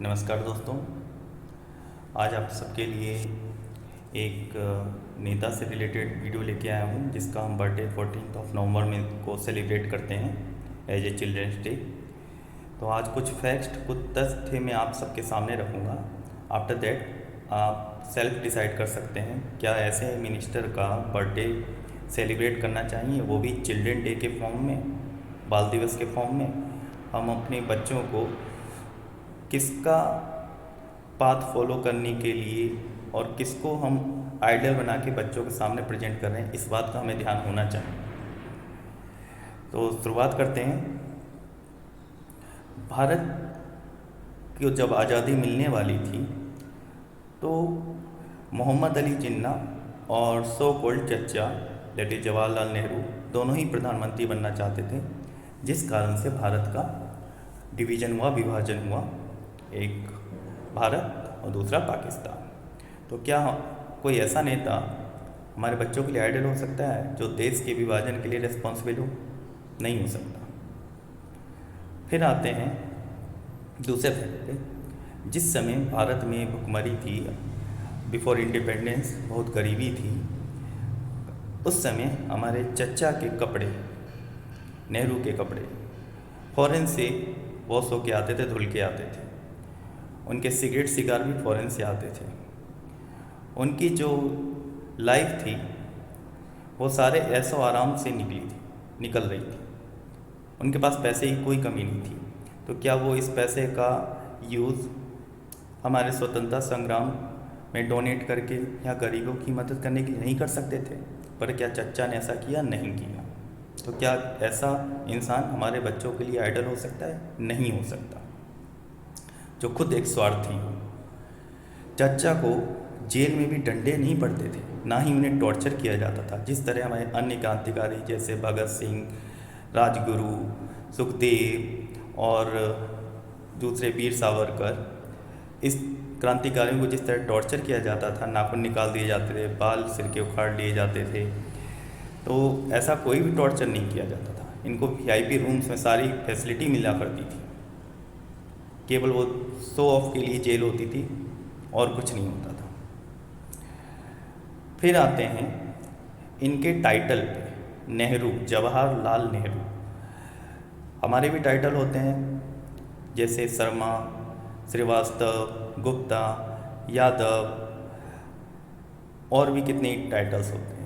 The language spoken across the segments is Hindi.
नमस्कार दोस्तों। आज आप सबके लिए एक नेता से रिलेटेड वीडियो लेके आया हूँ जिसका हम बर्थडे 14 नवंबर में को सेलिब्रेट करते हैं एज ए चिल्ड्रंस डे। तो आज कुछ फैक्ट कुछ तथ्य मैं आप सबके सामने रखूँगा। आफ्टर दैट आप सेल्फ डिसाइड कर सकते हैं क्या ऐसे मिनिस्टर का बर्थडे सेलिब्रेट करना चाहिए, वो भी चिल्ड्रन डे के फॉर्म में, बाल दिवस के फॉर्म में। हम अपने बच्चों को किसका पाथ फॉलो करने के लिए और किसको हम आइडल बना के बच्चों के सामने प्रेजेंट कर रहे हैं, इस बात का हमें ध्यान होना चाहिए। तो शुरुआत करते हैं। भारत को जब आज़ादी मिलने वाली थी तो मोहम्मद अली जिन्ना और सो कॉल्ड चच्चा दैट इज जवाहरलाल नेहरू दोनों ही प्रधानमंत्री बनना चाहते थे, जिस कारण से भारत का डिवीज़न हुआ, विभाजन हुआ, एक भारत और दूसरा पाकिस्तान। तो क्या कोई ऐसा नेता हमारे बच्चों के लिए आइडल हो सकता है जो देश के विभाजन के लिए रिस्पॉन्सिबल हो? नहीं हो सकता। फिर आते हैं दूसरे फैक्ट पे। जिस समय भारत में भुखमरी थी, बिफोर इंडिपेंडेंस बहुत गरीबी थी, उस समय हमारे चच्चा के कपड़े, नेहरू के कपड़े फॉरेन से वॉश होके आते थे, धुल के आते थे। उनके सिगरेट सिगार भी फॉरेन से आते थे। उनकी जो लाइफ थी वो सारे ऐशो आराम से निकल रही थी। उनके पास पैसे की कोई कमी नहीं थी। तो क्या वो इस पैसे का यूज़ हमारे स्वतंत्रता संग्राम में डोनेट करके या गरीबों की मदद करने के लिए नहीं कर सकते थे? पर क्या चच्चा ने ऐसा किया? नहीं किया। तो क्या ऐसा इंसान हमारे बच्चों के लिए आइडल हो सकता है? नहीं हो सकता, जो खुद एक स्वार्थी हो। चच्चा को जेल में भी डंडे नहीं पड़ते थे, ना ही उन्हें टॉर्चर किया जाता था, जिस तरह हमारे अन्य क्रांतिकारी जैसे भगत सिंह, राजगुरु, सुखदेव और दूसरे वीर सावरकर, इस क्रांतिकारियों को जिस तरह टॉर्चर किया जाता था, नाखून निकाल दिए जाते थे, बाल सिर के उखाड़ लिए जाते थे, तो ऐसा कोई भी टॉर्चर नहीं किया जाता था। इनको वीआईपी रूम्स में सारी फैसिलिटी मिला करती थी। केवल वो शो ऑफ के लिए जेल होती थी और कुछ नहीं होता था। फिर आते हैं इनके टाइटल पे। नेहरू, जवाहरलाल नेहरू। हमारे भी टाइटल होते हैं जैसे शर्मा, श्रीवास्तव, गुप्ता, यादव और भी कितने टाइटल्स होते हैं।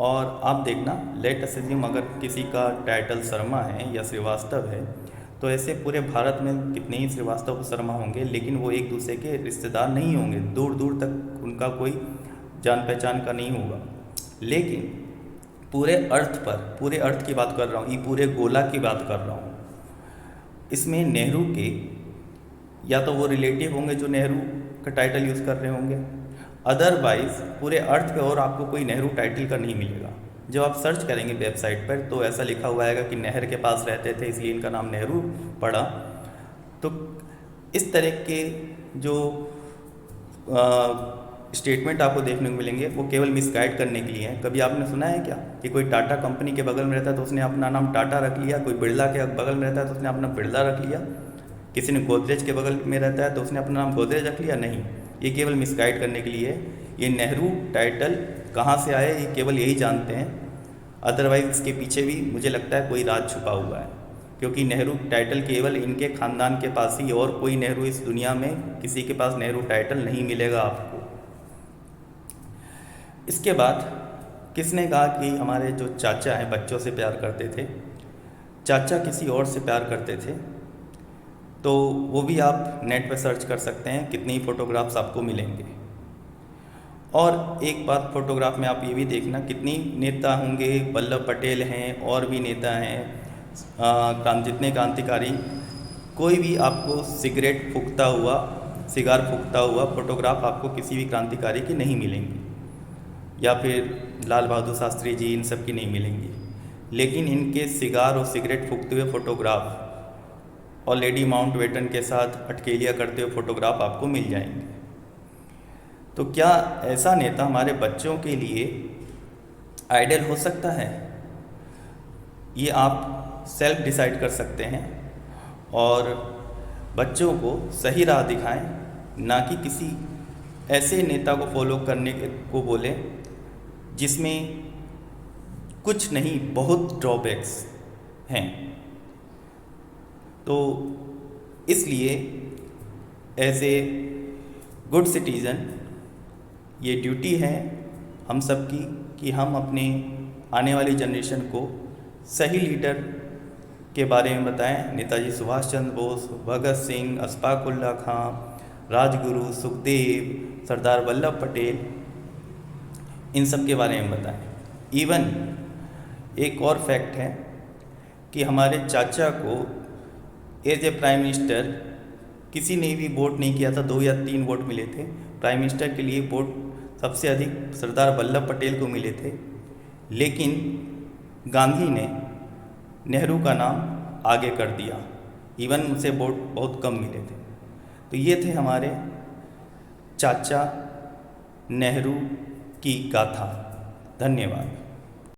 और आप देखना, लेट अस अज्यूम अगर किसी का टाइटल शर्मा है या श्रीवास्तव है, तो ऐसे पूरे भारत में कितने ही श्रीवास्तव शर्मा होंगे, लेकिन वो एक दूसरे के रिश्तेदार नहीं होंगे, दूर दूर तक उनका कोई जान पहचान का नहीं होगा। लेकिन पूरे अर्थ की बात कर रहा हूँ, ये पूरे गोला की बात कर रहा हूँ, इसमें नेहरू के या तो वो रिलेटिव होंगे जो नेहरू का टाइटल यूज़ कर रहे होंगे, अदरवाइज पूरे अर्थ पे और आपको कोई नेहरू टाइटल का नहीं मिलेगा। जब आप सर्च करेंगे वेबसाइट पर तो ऐसा लिखा हुआ आएगा कि नहर के पास रहते थे इसलिए इनका नाम नेहरू पड़ा। तो इस तरह के जो स्टेटमेंट आपको देखने को मिलेंगे वो केवल मिसगाइड करने के लिए हैं। कभी आपने सुना है क्या कि कोई टाटा कंपनी के बगल में रहता है तो उसने अपना नाम टाटा रख लिया, कोई बिरला के बगल में रहता है तो उसने अपना बिरला रख लिया, किसी ने गोदरेज के बगल में रहता है तो उसने अपना नाम गोदरेज रख लिया? नहीं, ये केवल मिसगाइड करने के लिए है। ये नेहरू टाइटल कहाँ से आए ये केवल यही जानते हैं, अदरवाइज इसके पीछे भी मुझे लगता है कोई राज छुपा हुआ है, क्योंकि नेहरू टाइटल केवल इनके ख़ानदान के पास ही, और कोई नेहरू इस दुनिया में किसी के पास नेहरू टाइटल नहीं मिलेगा आपको। इसके बाद किसने कहा कि हमारे जो चाचा हैं बच्चों से प्यार करते थे? चाचा किसी और से प्यार करते थे, तो वो भी आप नेट पर सर्च कर सकते हैं, कितनी ही फोटोग्राफ्स आपको मिलेंगे। और एक बात, फोटोग्राफ में आप ये भी देखना कितनी नेता होंगे, वल्लभ पटेल हैं और भी नेता हैं, जितने क्रांतिकारी, कोई भी आपको सिगार फूकता हुआ फोटोग्राफ आपको किसी भी क्रांतिकारी की नहीं मिलेंगी, या फिर लाल बहादुर शास्त्री जी, इन सब की नहीं मिलेंगी। लेकिन इनके सिगार और सिगरेट फूकते हुए फोटोग्राफ और लेडी माउंटबेटन के साथ अटकेलियाँ करते हुए फोटोग्राफ आपको मिल जाएंगे। तो क्या ऐसा नेता हमारे बच्चों के लिए आइडल हो सकता है? ये आप सेल्फ डिसाइड कर सकते हैं। और बच्चों को सही राह दिखाएं, ना कि किसी ऐसे नेता को फॉलो करने को बोले जिसमें कुछ नहीं बहुत ड्रॉबैक्स हैं। तो इसलिए एज ए गुड सिटीज़न ये ड्यूटी है हम सब की कि हम अपने आने वाली जनरेशन को सही लीडर के बारे में बताएं। नेताजी सुभाष चंद्र बोस, भगत सिंह, अशफाक उल्लाह खां, राजगुरु, सुखदेव, सरदार वल्लभ पटेल, इन सब के बारे में बताएं। इवन एक और फैक्ट है कि हमारे चाचा को एज ए प्राइम मिनिस्टर किसी ने भी वोट नहीं किया था, 2 या 3 वोट मिले थे। प्राइम मिनिस्टर के लिए वोट सबसे अधिक सरदार वल्लभ पटेल को मिले थे, लेकिन गांधी ने नेहरू का नाम आगे कर दिया, इवन उनसे वोट बहुत कम मिले थे। तो ये थे हमारे चाचा नेहरू की गाथा। धन्यवाद।